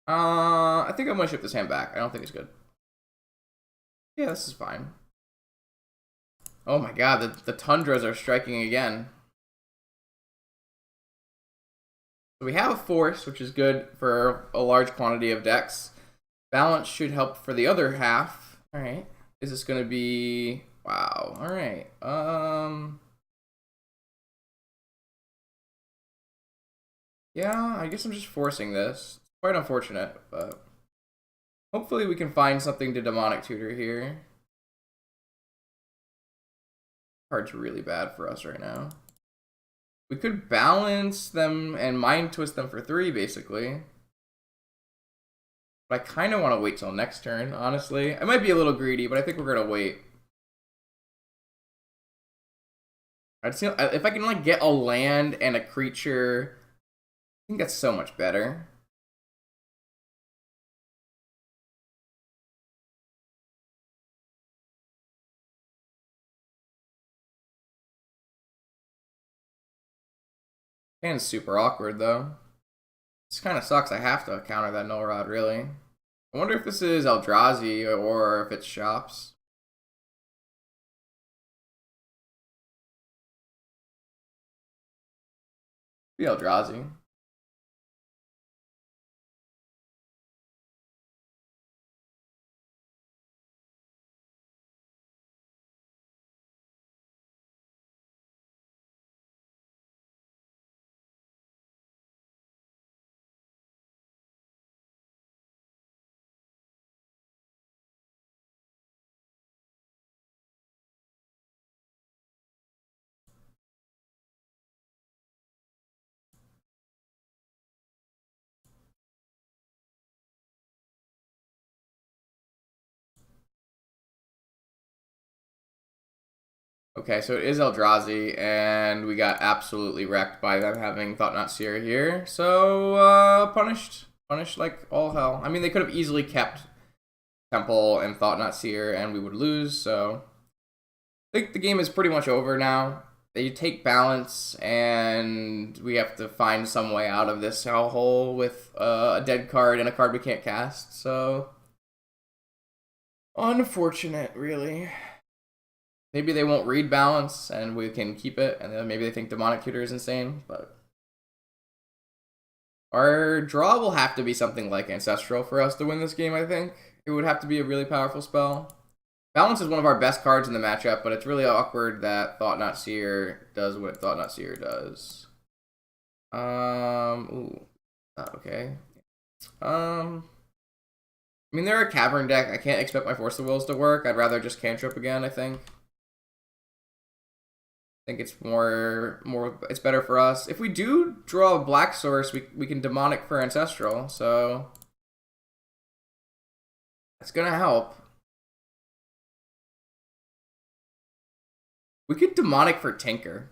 I think I'm gonna ship this hand back. I don't think it's good. Yeah, this is fine. Oh my god, the Tundras are striking again. So we have a Force, which is good for a large quantity of decks. Balance should help for the other half. Alright. Is this gonna be... Wow. Alright. Yeah, I guess I'm just forcing this. Quite unfortunate, but... Hopefully we can find something to Demonic Tutor here. Card's really bad for us right now. We could balance them and Mind Twist them for 3, basically. But I kind of want to wait till next turn, honestly. I might be a little greedy, but I think we're going to wait. I'd see if I can like get a land and a creature. I think that's so much better. And super awkward though. This kind of sucks. I have to counter that Null Rod, really. I wonder if this is Eldrazi or if it's Shops. Be Eldrazi. Okay, so it is Eldrazi, and we got absolutely wrecked by them having Thought Not Seer here. So, punished. Punished like all hell. I mean, they could have easily kept Temple and Thought Not Seer, and we would lose, so... I think the game is pretty much over now. They take balance, and we have to find some way out of this hellhole with a dead card and a card we can't cast, so... Unfortunate, really. Maybe they won't read balance and we can keep it, and then maybe they think Demonic Tutor is insane, but our draw will have to be something like Ancestral for us to win this game, I think. It would have to be a really powerful spell. Balance is one of our best cards in the matchup, but it's really awkward that Thought Not Seer does what Thought Not Seer does. Ooh. Okay. I mean, they're a Cavern deck. I can't expect my Force of Wills to work. I'd rather just Cantrip again, I think. I think it's it's better for us. If we do draw a black source, we can demonic for Ancestral, so that's gonna help. We could demonic for Tinker.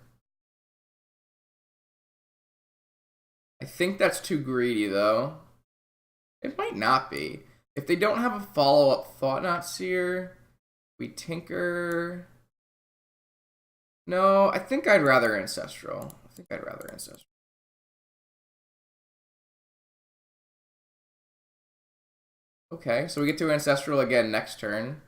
I think that's too greedy though. It might not be. If they don't have a follow-up Thought Not Seer, we Tinker. No, I think I'd rather Ancestral. I think I'd rather Ancestral. Okay, so we get to Ancestral again next turn.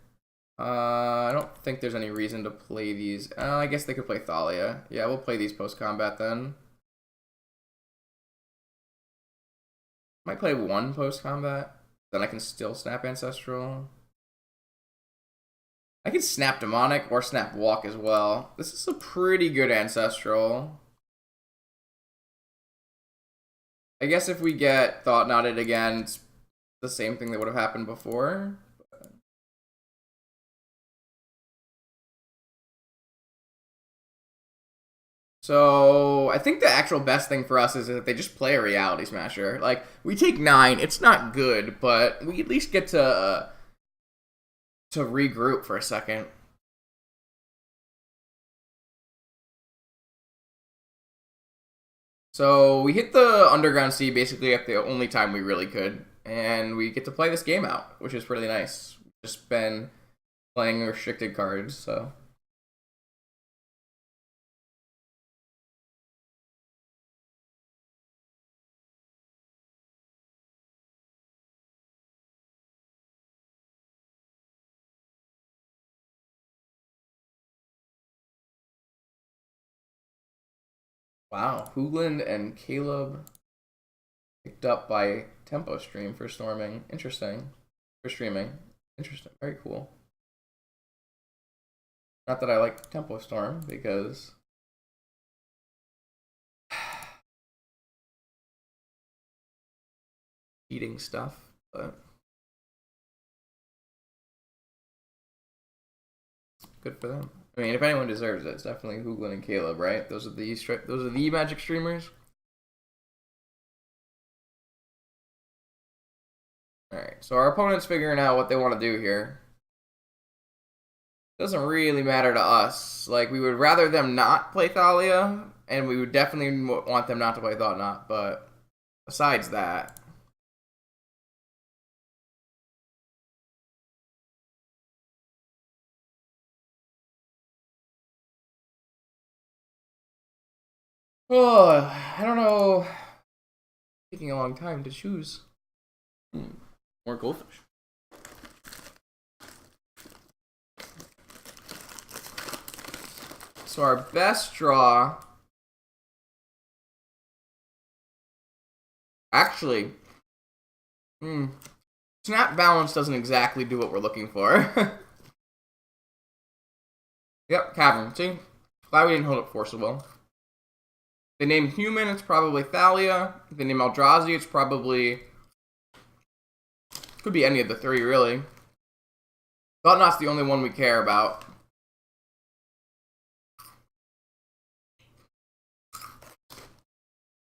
I don't think there's any reason to play these. I guess they could play Thalia. Yeah, we'll play these post-combat then. Might play one post-combat. Then I can still snap Ancestral. I can snap Demonic or snap Walk as well. This is a pretty good Ancestral. I guess if we get Thought Knotted again, it's the same thing that would have happened before. So I think the actual best thing for us is that they just play a Reality Smasher. Like, we take 9, it's not good, but we at least get to regroup for a second. So we hit the Underground Sea basically at the only time we really could, and we get to play this game out, which is pretty nice. Just been playing restricted cards, so... Wow, Hoogland and Caleb picked up by Tempo Stream for storming. Interesting. For streaming. Interesting. Very cool. Not that I like Tempo Storm because eating stuff, but good for them. I mean, if anyone deserves it, it's definitely Hoogland and Caleb, right? Those are the Magic streamers. All right, so our opponent's figuring out what they want to do here. Doesn't really matter to us. Like, we would rather them not play Thalia, and we would definitely want them not to play Thought Knot, but besides that. Oh, I don't know. It's taking a long time to choose. More goldfish. So our best draw. Actually, Snap Balance doesn't exactly do what we're looking for. Yep, Cavern. See? Glad we didn't hold it forcible. If they name Human, it's probably Thalia. If they name Eldrazi, it's probably... Could be any of the three, really. Thought Knot's the only one we care about.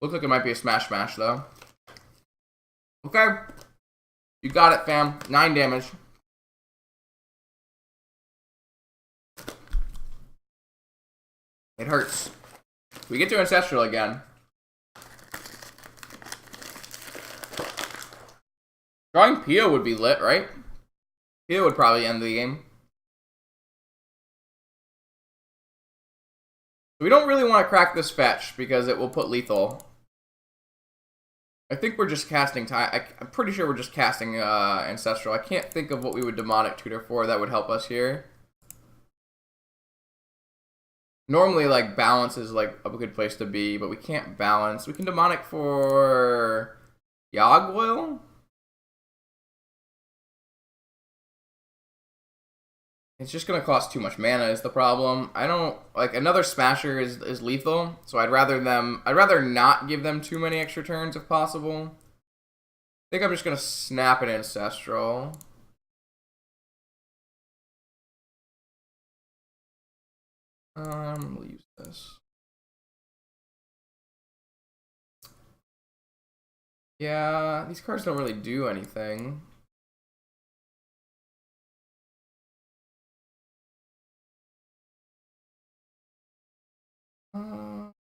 Looks like it might be a Smash Smash, though. Okay. You got it, fam. 9 damage. It hurts. We get to Ancestral again. Drawing Pio would be lit, right? Pio would probably end the game. We don't really want to crack this fetch because it will put lethal. I think we're just casting time. I'm pretty sure we're just casting Ancestral. I can't think of what we would Demonic Tutor for that would help us here. Normally, like, balance is, like, a good place to be, but we can't balance. We can Demonic for Yogg-Will? It's just going to cost too much mana is the problem. I don't... Like, another Smasher is lethal, so I'd rather not give them too many extra turns if possible. I think I'm just going to snap an Ancestral. We'll use this. Yeah, these cards don't really do anything.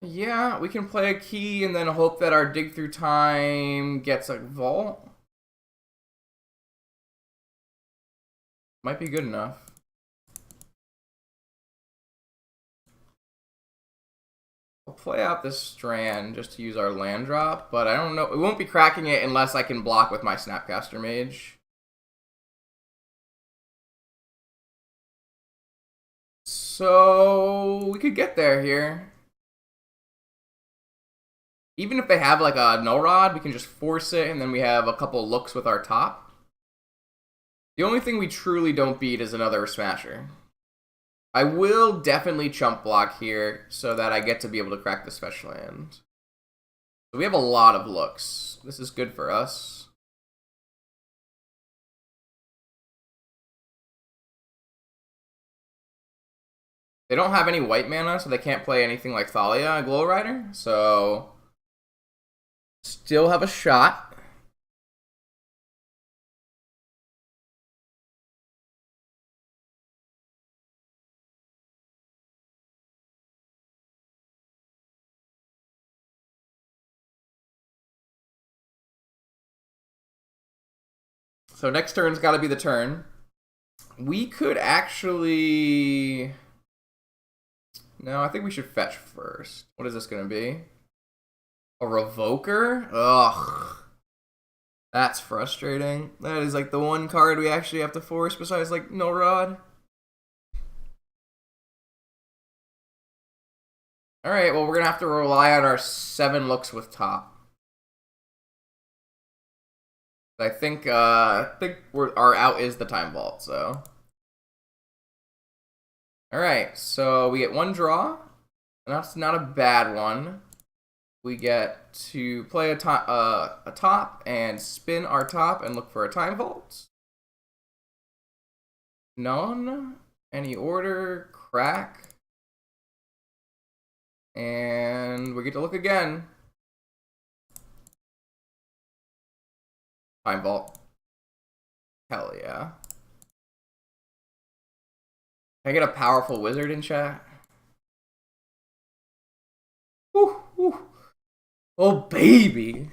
Yeah, we can play a key and then hope that our dig through time gets a vault. Might be good enough. We'll play out this Strand just to use our land drop, but I don't know. We won't be cracking it unless I can block with my Snapcaster Mage. So we could get there here. Even if they have like a Null Rod, we can just force it, and then we have a couple looks with our top. The only thing we truly don't beat is another Smasher. I will definitely chump block here so that I get to be able to crack the Special Land. So we have a lot of looks. This is good for us. They don't have any white mana, so they can't play anything like Thalia, Glow Rider. So still have a shot. So next turn's got to be the turn. We could actually... No, I think we should fetch first. What is this going to be? A Revoker? Ugh. That's frustrating. That is like the one card we actually have to force besides like Null Rod. All right, well, we're going to have to rely on our 7 looks with top. I think our out is the Time Vault, so. All right, so we get 1 draw, and that's not a bad one. We get to play a top and spin our top and look for a Time Vault. None. Any order. Crack. And we get to look again. Time Vault. Hell yeah. Can I get a powerful wizard in chat? Woo, woo. Oh, baby.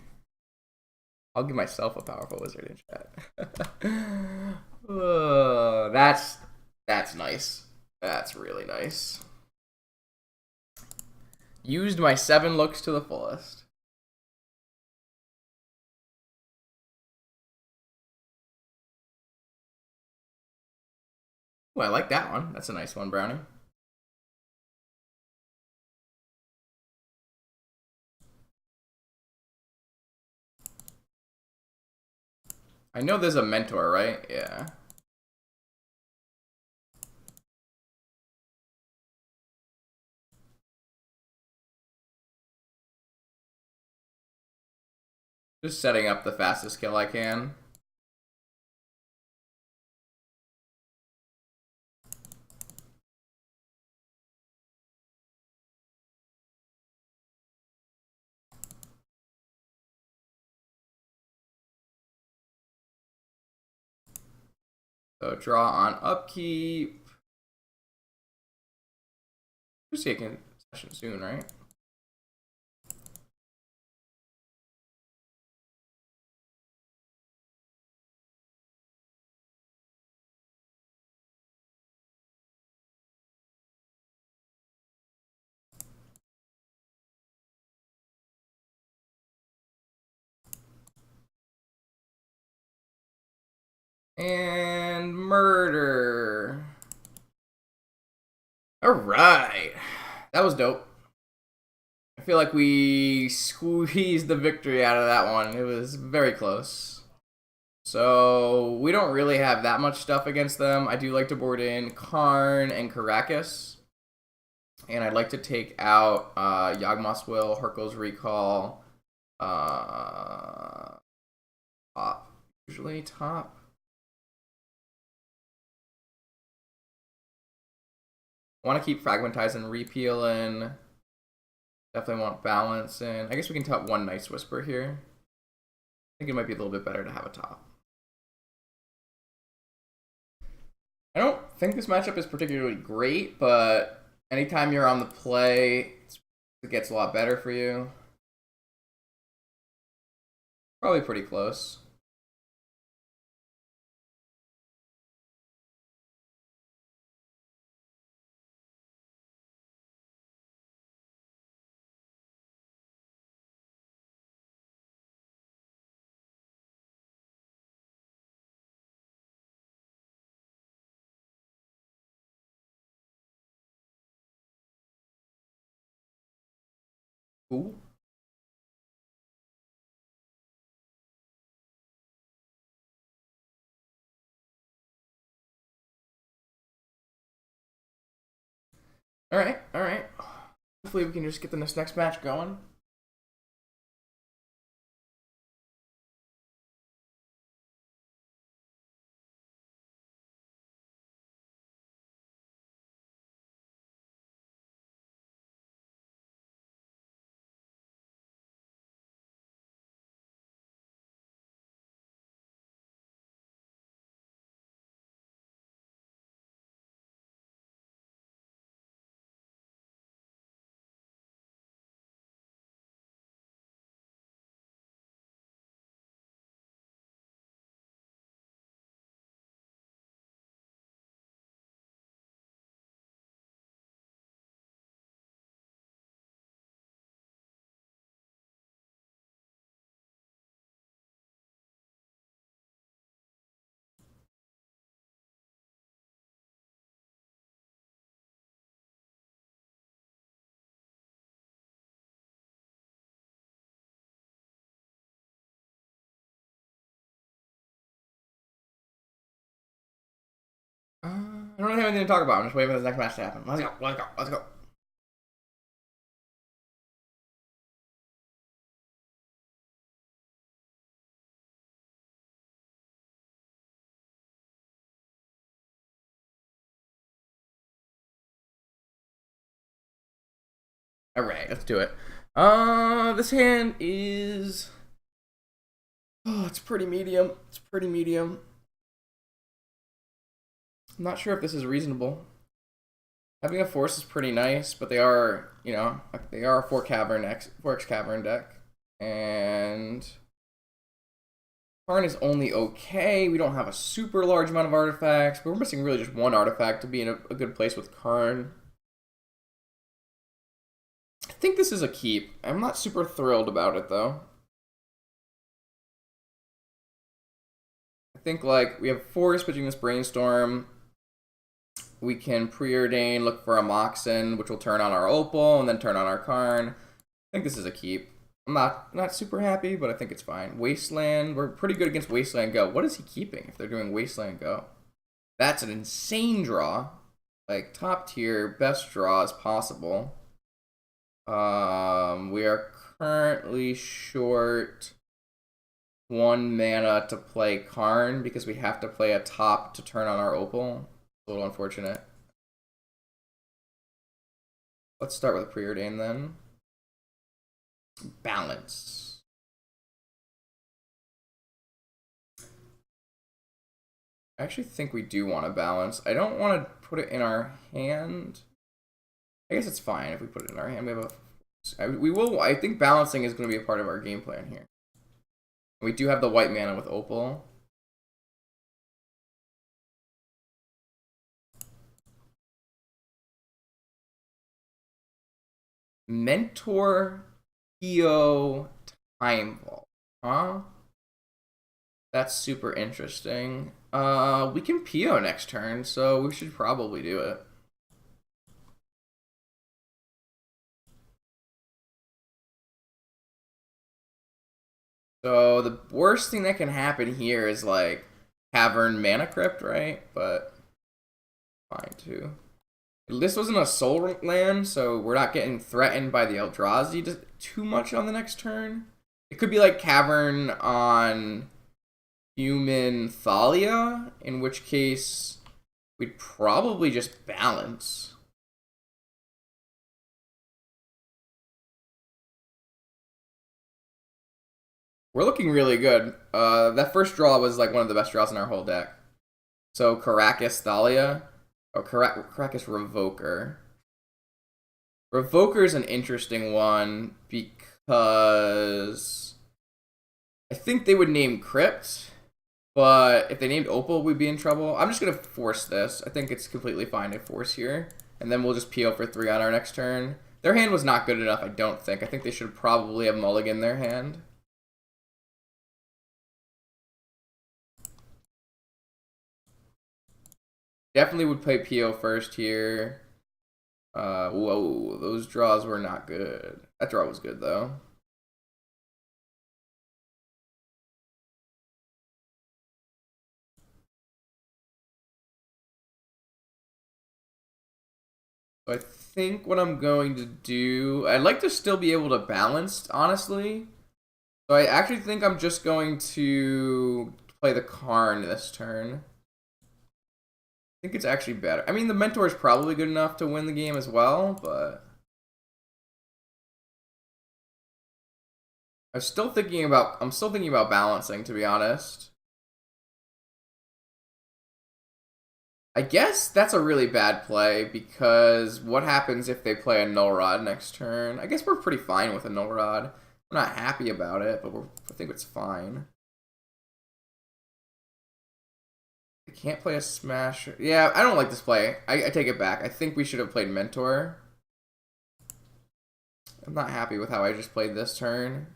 I'll give myself a powerful wizard in chat. That's nice. That's really nice. Used my 7 looks to the fullest. Oh, I like that one. That's a nice one, Brownie. I know there's a mentor, right? Yeah. Just setting up the fastest kill I can. So draw on upkeep. We'll see a concession soon, right? And murder. All right. That was dope. I feel like we squeezed the victory out of that one. It was very close. So we don't really have that much stuff against them. I do like to board in Karn and Caracas. And I'd like to take out Yawgmoth's Will, Hurkyl's Recall, top. Usually top. I want to keep Fragmentizing, Repealing. Definitely want balance in. I guess we can top 1 Night's Whisper here. I think it might be a little bit better to have a top. I don't think this matchup is particularly great, but anytime you're on the play, it gets a lot better for you. Probably pretty close. Ooh. All right, all right. Hopefully we can just get the next match going. I don't really have anything to talk about. I'm just waiting for this next match to happen. Let's go. Let's go. Let's go. All right, let's do it. This hand is. Oh, it's pretty medium. It's pretty medium. I'm not sure if this is reasonable. Having a force is pretty nice, but they are, you know, they are a 4X cavern deck. And Karn is only okay. We don't have a super large amount of artifacts, but we're missing really just one artifact to be in a good place with Karn. I think this is a keep. I'm not super thrilled about it, though. I think, like, we have force pitching this Brainstorm. We can preordain, look for a Moxen, which will turn on our Opal, and then turn on our Karn. I think this is a keep. I'm not super happy, but I think it's fine. Wasteland, we're pretty good against Wasteland Go. What is he keeping if they're doing Wasteland Go? That's an insane draw. Like, top tier, best draw as possible. We are currently short 1 mana to play Karn because we have to play a top to turn on our Opal. A little unfortunate. Let's start with a preordain then. Balance. I actually think we do want to balance. I don't want to put it in our hand. I guess it's fine if we put it in our hand. We have a. I think balancing is going to be a part of our game plan here. We do have the white mana with Opal. Mentor, PO, Time Vault. Huh? That's super interesting. We can PO next turn, so we should probably do it. So the worst thing that can happen here is like Cavern Mana Crypt, right? But fine too. This wasn't a soul land, so we're not getting threatened by the Eldrazi too much on the next turn. It could be like Cavern on Human Thalia, in which case we'd probably just balance. We're looking really good. That first draw was like one of the best draws in our whole deck. So Karakas Thalia, or Karakas Revoker. Revoker is an interesting one because I think they would name Crypt, but if they named Opal, we'd be in trouble. I'm just going to force this. I think it's completely fine to force here, and then we'll just PO for 3 on our next turn. Their hand was not good enough, I don't think. I think they should probably have mulligan their hand. Definitely would play PO first here. Whoa, those draws were not good. That draw was good, though. So I think what I'm going to do... I'd like to still be able to balance, honestly. So I actually think I'm just going to play the Karn this turn. I think it's actually better. I mean, the Mentor is probably good enough to win the game as well, but... I'm still thinking about balancing, to be honest. I guess that's a really bad play, because what happens if they play a Null Rod next turn? I guess we're pretty fine with a Null Rod. We're not happy about it, but I think it's fine. I can't play a Smasher. Yeah, I don't like this play. I take it back. I think we should have played Mentor. I'm not happy with how I just played this turn.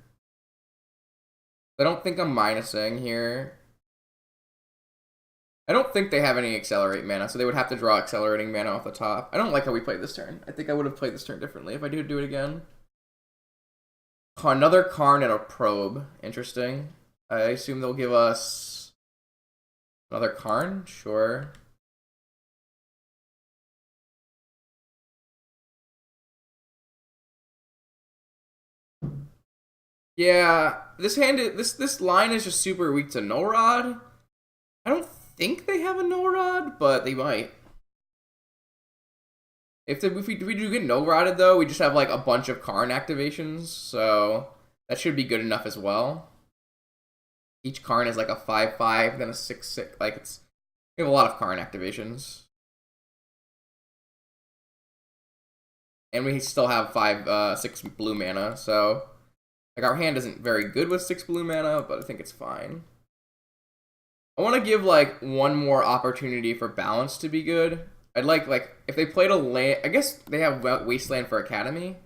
I don't think I'm minusing here. I don't think they have any Accelerate mana, so they would have to draw Accelerating mana off the top. I don't like how we played this turn. I think I would have played this turn differently if I do it again. Oh, another Karn and a Probe. Interesting. I assume they'll give us another Karn? Sure. Yeah, this line is just super weak to no rod. I don't think they have a no rod, but they might. If we do get no rotted though, we just have like a bunch of Karn activations, so that should be good enough as well. Each Karn is like a 5/5, then a 6/6. Like we have a lot of Karn activations, and we still have 6 blue mana. So like our hand isn't very good with 6 blue mana, but I think it's fine. I want to give like one more opportunity for balance to be good. I'd like if they played a land. I guess they have Wasteland for Academy.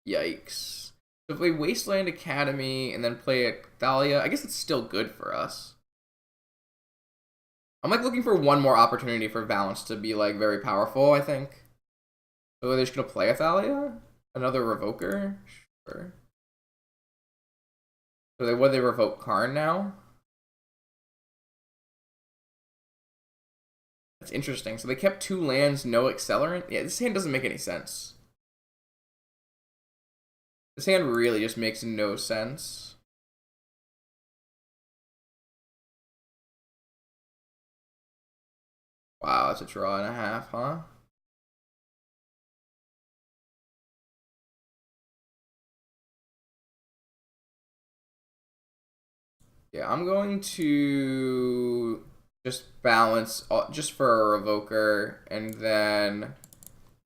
Yikes. So if they Wasteland Academy and then play a Thalia, I guess it's still good for us. I'm like looking for one more opportunity for balance to be like very powerful, I think. So they're just gonna play a Thalia? Another Revoker? Sure. So would they revoke Karn now? That's interesting. So they kept 2 lands, no accelerant? Yeah, this hand doesn't make any sense. This hand really just makes no sense. Wow, that's a draw and a half, huh? Yeah, I'm going to just balance just for a Revoker and then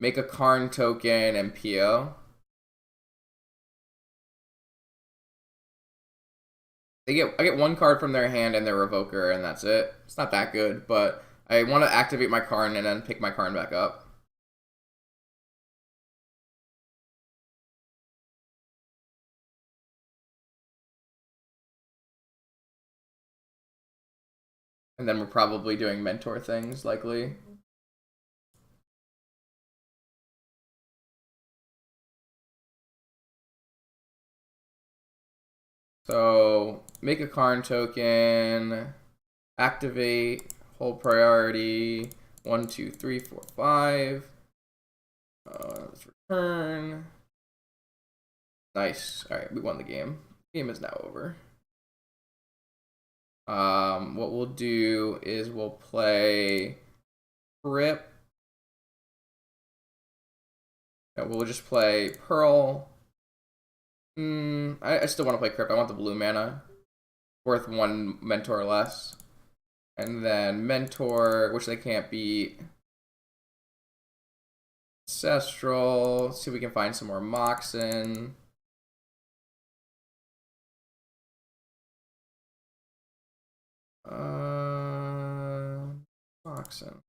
make a Karn token and PO. I get 1 card from their hand and their Revoker, and that's it. It's not that good, but I want to activate my Karn and then pick my Karn back up. And then we're probably doing mentor things, likely. So make a Karn token, activate, hold priority, 1, 2, 3, 4, 5. Let's return. Nice. All right, we won the game. Game is now over. What we'll do is we'll play Rip. We'll just play Pearl. I still want to play Crypt. I want the blue mana. Worth 1 mentor less. And then Mentor, which they can't beat. Ancestral. Let's see if we can find some more Moxen. Moxen.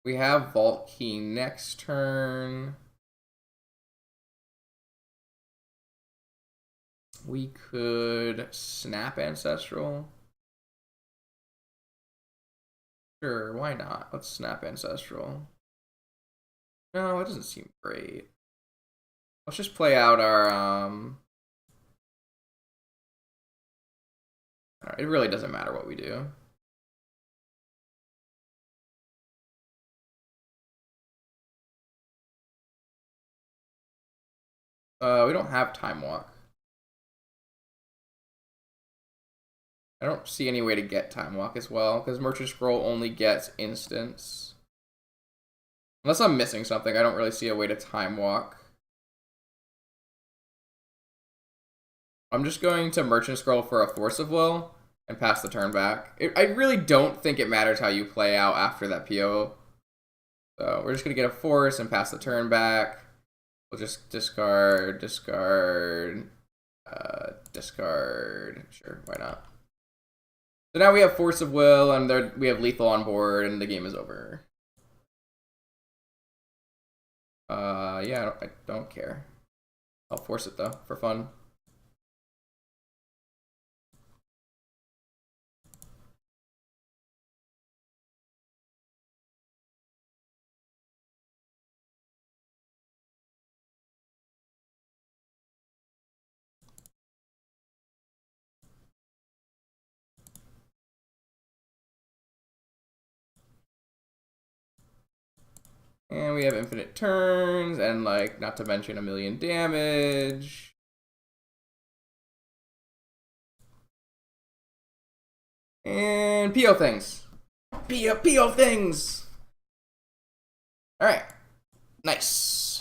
We have Vault Key next turn. We could snap Ancestral. Sure, why not? Let's snap Ancestral. No, it doesn't seem great. Let's just play out our it really doesn't matter what we do. We don't have Time Walk. I don't see any way to get Time Walk as well, because Merchant Scroll only gets instants. Unless I'm missing something, I don't really see a way to Time Walk. I'm just going to Merchant Scroll for a Force of Will and pass the turn back. I really don't think it matters how you play out after that PO. So we're just going to get a Force and pass the turn back. We'll just discard. Discard. Sure, why not? So now we have Force of Will, and we have Lethal on board, and the game is over. Yeah, I don't care. I'll force it, though, for fun. And we have infinite turns, and, like, not to mention 1,000,000 damage. And PO things. PO things! Alright. Nice.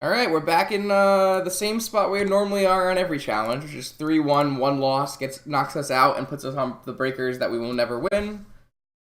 Alright, we're back in the same spot we normally are on every challenge, which is 3-1, 1 loss, knocks us out and puts us on the breakers that we will never win.